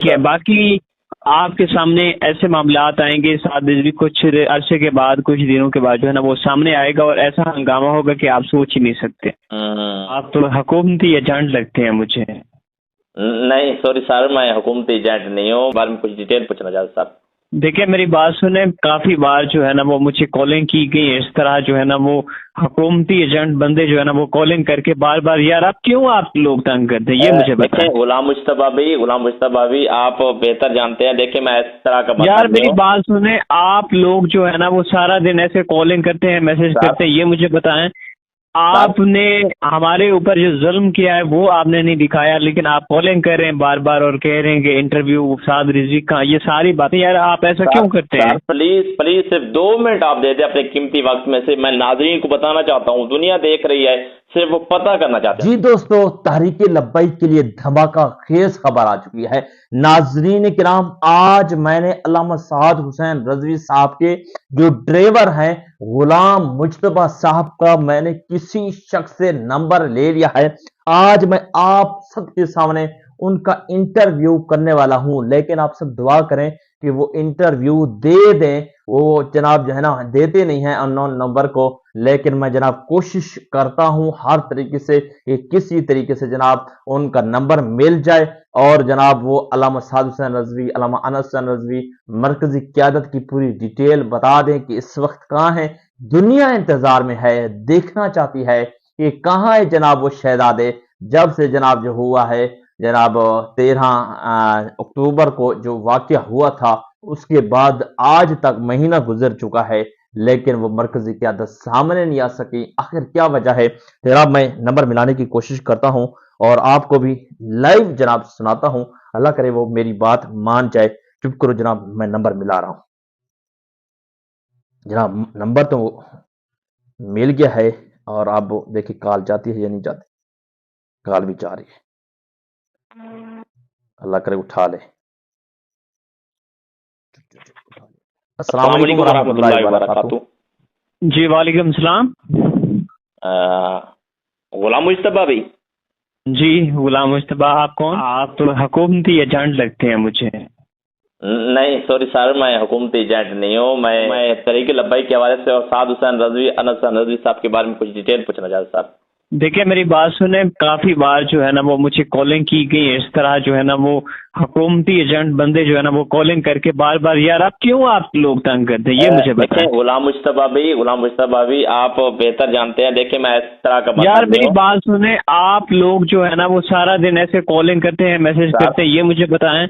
کیا باقی آپ کے سامنے ایسے معاملات آئیں گے بھی کچھ عرصے کے بعد کچھ دنوں کے بعد جو ہے نا وہ سامنے آئے گا اور ایسا ہنگامہ ہوگا کہ آپ سوچ ہی نہیں سکتے. آپ تو حکومتی ایجنٹ لگتے ہیں مجھے. نہیں سوری سر، میں حکومتی ایجنٹ نہیں ہوں. بارے میں کچھ ڈیٹیل پوچھنا چاہتا صاحب. دیکھیں میری بات سنیں، کافی بار جو ہے نا وہ مجھے کالنگ کی گئی اس طرح جو ہے نا وہ حکومتی ایجنٹ بندے جو ہے نا وہ کالنگ کر کے بار بار یار آپ کیوں آپ لوگ تنگ کرتے ہیں یہ مجھے بتائیں. غلام مجتبیٰ بھی آپ بہتر جانتے ہیں. دیکھیں میں اس طرح کا یار میری بات سنیں، آپ لوگ جو ہے نا وہ سارا دن ایسے کالنگ کرتے ہیں میسج کرتے ہیں، یہ مجھے بتائیں آپ نے ہمارے اوپر جو ظلم کیا ہے وہ آپ نے نہیں دکھایا، لیکن آپ کالنگ کر رہے ہیں بار بار اور کہہ رہے ہیں کہ انٹرویو سعد رضوی کا، یہ ساری باتیں یار آپ ایسا کیوں کرتے ہیں؟ پلیز صرف 2 منٹ آپ دے دیں اپنے قیمتی وقت میں سے. میں ناظرین کو بتانا چاہتا ہوں، دنیا دیکھ رہی ہے، صرف وہ پتہ کرنا چاہتے ہیں. جی دوستو، تحریک لبیک کے لیے دھماکہ خیز خبر آ چکی ہے. ناظرین کرام، آج میں نے علامہ سعد حسین رضوی صاحب کے جو ڈرائیور ہیں غلام مجتبیٰ صاحب کا میں نے کسی شخص سے نمبر لے لیا ہے. آج میں آپ سب کے سامنے ان کا انٹرویو کرنے والا ہوں، لیکن آپ سب دعا کریں کہ وہ انٹرویو دے دیں. وہ جناب جو ہے نا دیتے نہیں ہیں ان نون نمبر کو، لیکن میں جناب کوشش کرتا ہوں ہر طریقے سے کہ کسی طریقے سے جناب ان کا نمبر مل جائے اور جناب وہ علامہ سعد حسین رضوی، علامہ انس حسین رضوی مرکزی قیادت کی پوری ڈیٹیل بتا دیں کہ اس وقت کہاں ہیں. دنیا انتظار میں ہے، دیکھنا چاہتی ہے کہ کہاں ہے جناب وہ شہزادے. جب سے جناب جو ہوا ہے جناب 13 اکتوبر کو جو واقعہ ہوا تھا، اس کے بعد آج تک مہینہ گزر چکا ہے، لیکن وہ مرکزی قیادت سامنے نہیں آ سکی. آخر کیا وجہ ہے؟ جناب میں نمبر ملانے کی کوشش کرتا ہوں اور آپ کو بھی لائیو جناب سناتا ہوں. اللہ کرے وہ میری بات مان جائے. چپ کرو جناب، میں نمبر ملا رہا ہوں. جناب نمبر تو مل گیا ہے اور آپ دیکھیں کال جاتی ہے یا نہیں جاتی. کال بھی جا رہی ہے، اللہ کرے اٹھا لے. السلام علیکم ورحمۃ اللہ وبرکاتہ. جی وعلیکم السلام. غلام مجتبیٰ بھائی؟ جی غلام مجتبیٰ. آپ کون؟ آپ تو حکومتی ایجنٹ لگتے ہیں مجھے. نہیں سوری سر، میں حکومتی ایجنٹ نہیں ہوں. میں تحریک لبیک کے حوالے سے اور سعد حسین رضوی، انس حسین رضوی صاحب کے بارے میں کچھ ڈیٹیل پوچھنا چاہتا صاحب. دیکھیں میری بات سنیں، کافی بار جو ہے نا وہ مجھے کالنگ کی گئی اس طرح جو ہے نا وہ حکومتی ایجنٹ بندے جو ہے نا وہ کالنگ کر کے بار بار یار آپ کیوں آپ لوگ تنگ کرتے ہیں یہ مجھے بتائیں. غلام مجتبیٰ بھی آپ بہتر جانتے ہیں. دیکھیں میں اس طرح کا یار میری بات سنیں، آپ لوگ جو ہے نا وہ سارا دن ایسے کالنگ کرتے ہیں میسج کرتے ہیں، یہ مجھے بتائیں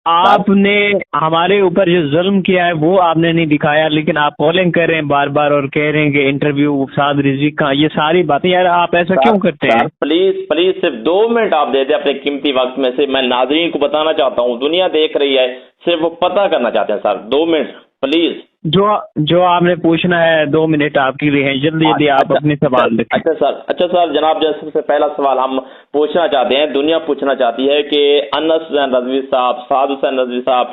آپ نے ہمارے اوپر جو ظلم کیا ہے وہ آپ نے نہیں دکھایا، لیکن آپ کالنگ کر رہے ہیں بار بار اور کہہ رہے ہیں کہ انٹرویو سعد رضوی کا، یہ ساری باتیں یار آپ ایسا کیوں کرتے ہیں؟ پلیز صرف 2 منٹ آپ دے دیں اپنے قیمتی وقت میں سے. میں ناظرین کو بتانا چاہتا ہوں، دنیا دیکھ رہی ہے، صرف وہ پتہ کرنا چاہتے ہیں سر. 2 منٹ پلیز. جو آپ نے پوچھنا ہے 2 منٹ آپ کے لیے ہیں، جلدی آپ اپنے سوال لکھیں. اچھا سر جناب، سب سے پہلا سوال ہم پوچھنا چاہتے ہیں، دنیا پوچھنا چاہتی ہے کہ انس حسین رضوی صاحب، سعد حسین رضوی صاحب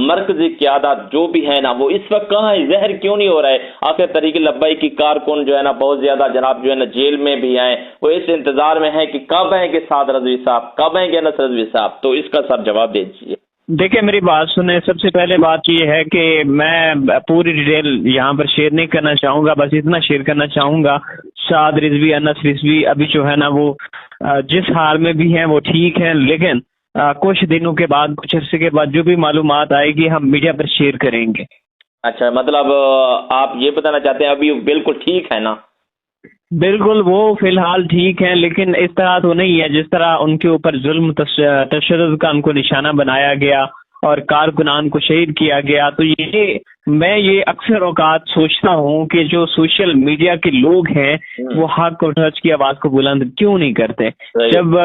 مرکزی قیادت جو بھی ہے نا وہ اس وقت کہاں ہے؟ ظاہر کیوں نہیں ہو رہا ہے؟ آخر تحریک لبیک کی کارکن جو ہے نا بہت زیادہ جناب جو ہے نا جیل میں بھی ہیں، وہ اس انتظار میں ہیں کہ کب آئیں گے سعد رضوی صاحب، کب آئیں گے انس رضوی صاحب. تو اس کا سر جواب دے دیجیے. دیکھیں میری بات سنیں، سب سے پہلے بات یہ ہے کہ میں پوری ڈیٹیل یہاں پر شیئر نہیں کرنا چاہوں گا، بس اتنا شیئر کرنا چاہوں گا سعد رضوی، انس رضوی ابھی جو ہے نا وہ جس حال میں بھی ہیں وہ ٹھیک ہیں، لیکن کچھ دنوں کے بعد، کچھ عرصے کے بعد جو بھی معلومات آئے گی ہم میڈیا پر شیئر کریں گے. اچھا مطلب آپ یہ بتانا چاہتے ہیں ابھی بالکل ٹھیک ہے نا؟ بالکل وہ فی الحال ٹھیک ہیں، لیکن اس طرح تو نہیں ہے جس طرح ان کے اوپر ظلم تشدد کا ان کو نشانہ بنایا گیا اور کارکنان کو شہید کیا گیا. تو میں یہ اکثر اوقات سوچتا ہوں کہ جو سوشل میڈیا کے لوگ ہیں وہ حق اور سچ کی آواز کو بلند کیوں نہیں کرتے. جب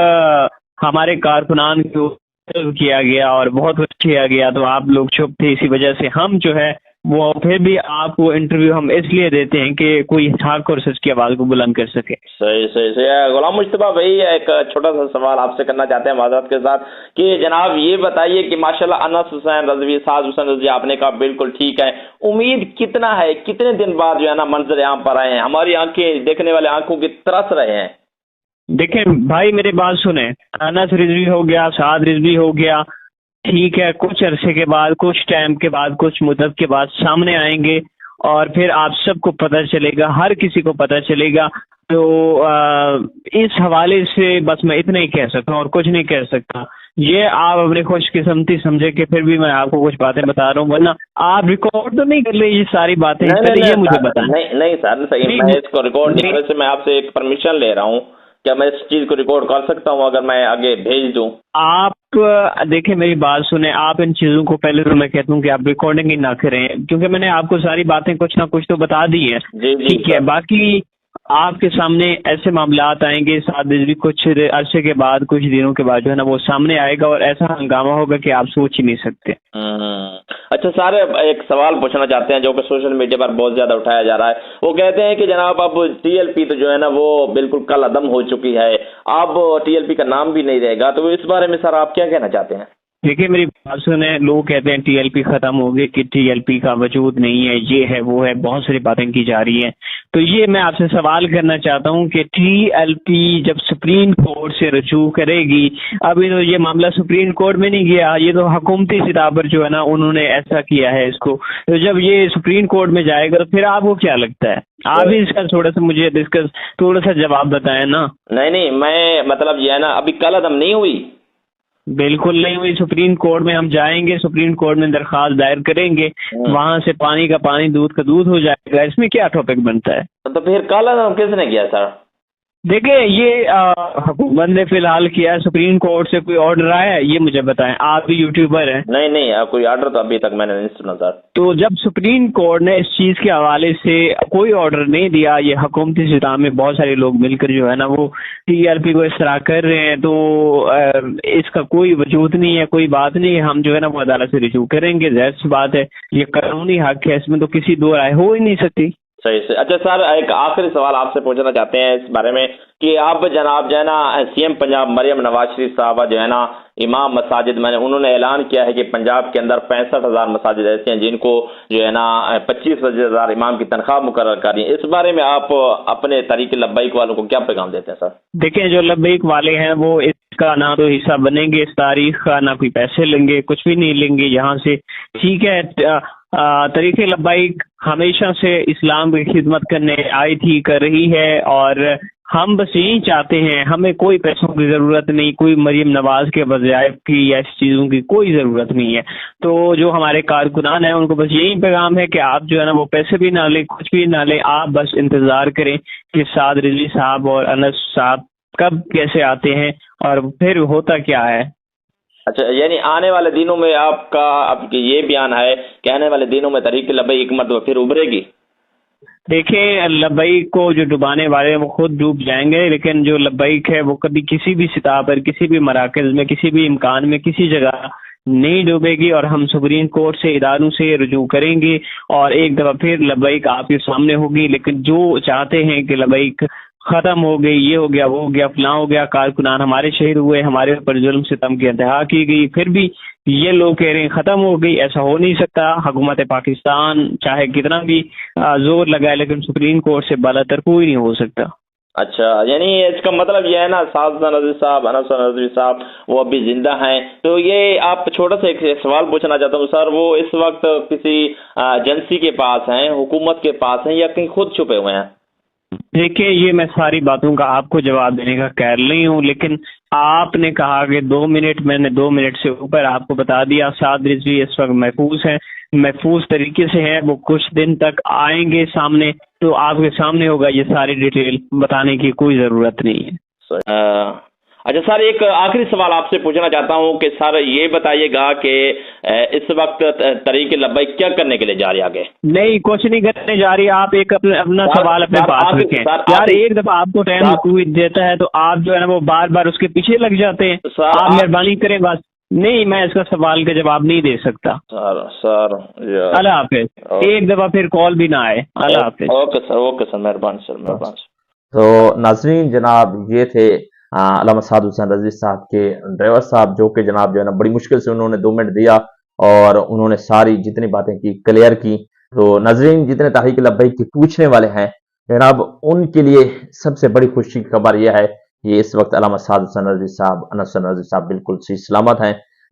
ہمارے کارکنان کو کیا گیا اور بہت کچھ کیا گیا تو آپ لوگ چپ تھے، اسی وجہ سے ہم جو ہے وہ پھر بھی آپ کو انٹرویو ہم اس لیے دیتے ہیں کہ کوئی حق اور سچ کی آواز کو بلند کر سکے. صحیح. غلام مجتبیٰ بھائی ایک چھوٹا سا سوال آپ سے کرنا چاہتے ہیں معذرت کے ساتھ کہ جناب یہ بتائیے کہ ماشاءاللہ انس حسین رضوی، سعد حسین رضوی آپ نے کہا بالکل ٹھیک ہے، امید کتنا ہے، کتنے دن بعد جو ہے نا منظر عام پر آئے ہیں؟ ہماری آنکھیں دیکھنے والے آنکھوں کی ترس رہے ہیں. دیکھیں بھائی میری بات سنیں، انس رضوی ہو گیا، سعد رضوی ہو گیا، ٹھیک ہے کچھ عرصے کے بعد، کچھ ٹائم کے بعد، کچھ مدت کے بعد سامنے آئیں گے اور پھر آپ سب کو پتہ چلے گا، ہر کسی کو پتہ چلے گا۔ تو اس حوالے سے بس میں اتنا ہی کہہ سکتا ہوں اور کچھ نہیں کہہ سکتا۔ یہ آپ اپنی خوش قسمتی سمجھے کہ پھر بھی میں آپ کو کچھ باتیں بتا رہا ہوں، ورنہ آپ ریکارڈ تو نہیں کر لیں یہ ساری باتیں، پہلے یہ مجھے بتائیں۔ نہیں سر، صحیح، میں اس کو ریکارڈ نہیں، ویسے میں آپ سے ایک پرمیشن لے رہا ہوں، کیا میں اس چیز کو ریکارڈ کر سکتا ہوں اگر میں آگے بھیج دوں؟ آپ دیکھیں میری بات سنیں، آپ ان چیزوں کو پہلے تو میں کہتا ہوں کہ آپ ریکارڈنگ ہی نہ کریں، کیونکہ میں نے آپ کو ساری باتیں کچھ نہ کچھ تو بتا دی ہیں، ٹھیک ہے۔ باقی آپ کے سامنے ایسے معاملات آئیں گے ساتھ بھی، کچھ عرصے کے بعد، کچھ دنوں کے بعد جو ہے نا وہ سامنے آئے گا اور ایسا ہنگامہ ہوگا کہ آپ سوچ ہی نہیں سکتے۔ اچھا سر، ایک سوال پوچھنا چاہتے ہیں جو کہ سوشل میڈیا پر بہت زیادہ اٹھایا جا رہا ہے۔ وہ کہتے ہیں کہ جناب اب ٹی ایل پی تو جو ہے نا وہ بالکل کل عدم ہو چکی ہے، اب ٹی ایل پی کا نام بھی نہیں رہے گا، تو اس بارے میں سر آپ کیا کہنا چاہتے ہیں؟ دیکھیے میری بات سنیں، لوگ کہتے ہیں ٹی ایل پی ختم ہو گئی، کہ ٹی ایل پی کا وجود نہیں ہے، یہ ہے وہ ہے، بہت ساری باتیں کی جا رہی ہیں۔ تو یہ میں آپ سے سوال کرنا چاہتا ہوں کہ ٹی ایل پی جب سپریم کورٹ سے رجوع کرے گی، ابھی تو یہ معاملہ سپریم کورٹ میں نہیں گیا، یہ تو حکومتی سطح پر جو ہے نا انہوں نے ایسا کیا ہے اس کو، تو جب یہ سپریم کورٹ میں جائے گا تو پھر آپ کو کیا لگتا ہے؟ آپ ہی اس کا تھوڑا سا مجھے تھوڑا سا جواب بتائیں نا۔ نہیں، میں مطلب یہ ہے نا ابھی کل عدم نہیں ہوئی؟ بالکل نہیں ہوئی، سپریم کورٹ میں ہم جائیں گے، سپریم کورٹ میں درخواست دائر کریں گے، وہاں سے پانی کا پانی، دودھ کا دودھ ہو جائے گا، اس میں کیا ٹاپک بنتا ہے؟ تو پھر کل عدم کس نے کیا سر؟ دیکھیں یہ حکومت نے فی الحال کیا، سپریم کورٹ سے کوئی آرڈر آیا ہے یہ مجھے بتائیں، آپ بھی یوٹیوبر ہیں۔ نہیں، کوئی آرڈر تو ابھی تک میں نے نہیں سنا سر۔ تو جب سپریم کورٹ نے اس چیز کے حوالے سے کوئی آرڈر نہیں دیا، یہ حکومتی سطح میں بہت سارے لوگ مل کر جو ہے نا وہ ٹی آر پی کو اس طرح کر رہے ہیں، تو اس کا کوئی وجود نہیں ہے، کوئی بات نہیں ہے، ہم جو ہے نا وہ عدالت سے رجوع کریں گے، ظاہر سی بات ہے، یہ قانونی حق ہے، اس میں تو کسی دو رائے ہو ہی نہیں سکتی۔ صحیح سے۔ اچھا سر، ایک آخری سوال آپ سے پوچھنا چاہتے ہیں اس بارے میں کہ آپ جناب جو ہے نا سی ایم پنجاب مریم نواز شریف صاحبہ جو ہے نا امام مساجد میں انہوں نے اعلان کیا ہے کہ پنجاب کے اندر 65,000 مساجد ایسے ہیں جن کو جو ہے نا 25,000 امام کی تنخواہ مقرر کر رہی ہیں، اس بارے میں آپ اپنے طریق لبیک والوں کو کیا پیغام دیتے ہیں سر؟ دیکھیں جو لبیک والے ہیں وہ اس کا نہ تو حصہ بنیں گے اس تاریخ کا، نہ کوئی پیسے لیں گے، کچھ بھی نہیں لیں گے یہاں سے، ٹھیک ہے۔ طریق لبیک ہمیشہ سے اسلام کی خدمت کرنے آئی تھی، کر رہی ہے، اور ہم بس یہی چاہتے ہیں، ہمیں کوئی پیسوں کی ضرورت نہیں، کوئی مریم نواز کے وظائف کی یا اس چیزوں کی کوئی ضرورت نہیں ہے۔ تو جو ہمارے کارکنان ہیں ان کو بس یہی پیغام ہے کہ آپ جو ہے نا وہ پیسے بھی نہ لیں، کچھ بھی نہ لیں، آپ بس انتظار کریں کہ سعد رضوی صاحب اور انس صاحب کب کیسے آتے ہیں اور پھر ہوتا کیا ہے۔ اچھا، یعنی آنے والے دنوں میں آپ کا اب یہ بیان ہے کہ آنے والے دنوں میں طریق لبیک مرتبہ پھر ابھرے گی؟ دیکھیں لبیک کو جو ڈبانے والے ہیں وہ خود ڈوب جائیں گے، لیکن جو لبیک ہے وہ کبھی کسی بھی سطح پر، کسی بھی مراکز میں، کسی بھی امکان میں، کسی جگہ نہیں ڈوبے گی، اور ہم سپریم کورٹ سے اداروں سے رجوع کریں گے اور ایک دفعہ پھر لبیک آپ کے سامنے ہوگی۔ لیکن جو چاہتے ہیں کہ لبیک ختم ہو گئی، یہ ہو گیا، وہ ہو گیا، فلاں ہو گیا، کارکنان ہمارے شہید ہوئے، ہمارے اوپر ظلم ستم کی انتہا کی گئی، پھر بھی یہ لوگ کہہ رہے ہیں ختم ہو گئی، ایسا ہو نہیں سکتا۔ حکومت پاکستان چاہے کتنا بھی زور لگائے لیکن سپریم کورٹ سے بالاتر کوئی نہیں ہو سکتا۔ اچھا، یعنی اس کا مطلب یہ ہے نا سعد رضوی صاحب، انس رضوی صاحب وہ ابھی زندہ ہیں، تو یہ آپ چھوٹا سا ایک سوال پوچھنا چاہتا ہوں سر، وہ اس وقت کسی ایجنسی کے پاس ہیں، حکومت کے پاس ہیں، یا کہیں خود چھپے ہوئے ہیں؟ دیکھیں یہ میں ساری باتوں کا آپ کو جواب دینے کا قائل نہیں ہوں، لیکن آپ نے کہا کہ 2 منٹ، میں نے 2 منٹ سے اوپر آپ کو بتا دیا۔ سعد رضوی اس وقت محفوظ ہیں، محفوظ طریقے سے ہیں، وہ کچھ دن تک آئیں گے سامنے، تو آپ کے سامنے ہوگا، یہ ساری ڈیٹیل بتانے کی کوئی ضرورت نہیں ہے۔ اچھا سر، ایک آخری سوال آپ سے پوچھنا چاہتا ہوں کہ سر یہ بتائیے گا کہ اس وقت طریق لبیک کیا کرنے کے لیے جا رہی ہے آگے؟ نہیں، کچھ نہیں کرنے جا رہی، آپ ایک اپنا سوال اپنے پاس رکھیں یار، ایک دفعہ آپ کو ٹائم دیتا ہے تو آپ جو ہے نا وہ بار بار اس کے پیچھے لگ جاتے ہیں، آپ مہربانی کریں بس۔ نہیں، میں اس کا سوال کا جواب نہیں دے سکتا سر۔ اللہ حافظ، ایک دفعہ پھر کال بھی نہ آئے، اللہ حافظ۔ اوکے سر، مہربانی سر، مہربانی۔ تو ناظرین، جناب یہ تھے علامہ سعد حسین رضوی صاحب کے ڈرائیور صاحب، جو کہ جناب جو ہے نا بڑی مشکل سے انہوں نے 2 منٹ دیا اور انہوں نے ساری جتنی باتیں کی کلیئر کی۔ تو ناظرین، جتنے تحریک لبیک کے پوچھنے والے ہیں جناب، ان کے لیے سب سے بڑی خوشی کی خبر یہ ہے کہ اس وقت علامہ سعد حسین رضوی صاحب، انس حسین رضوی صاحب بالکل صحیح سلامت ہیں،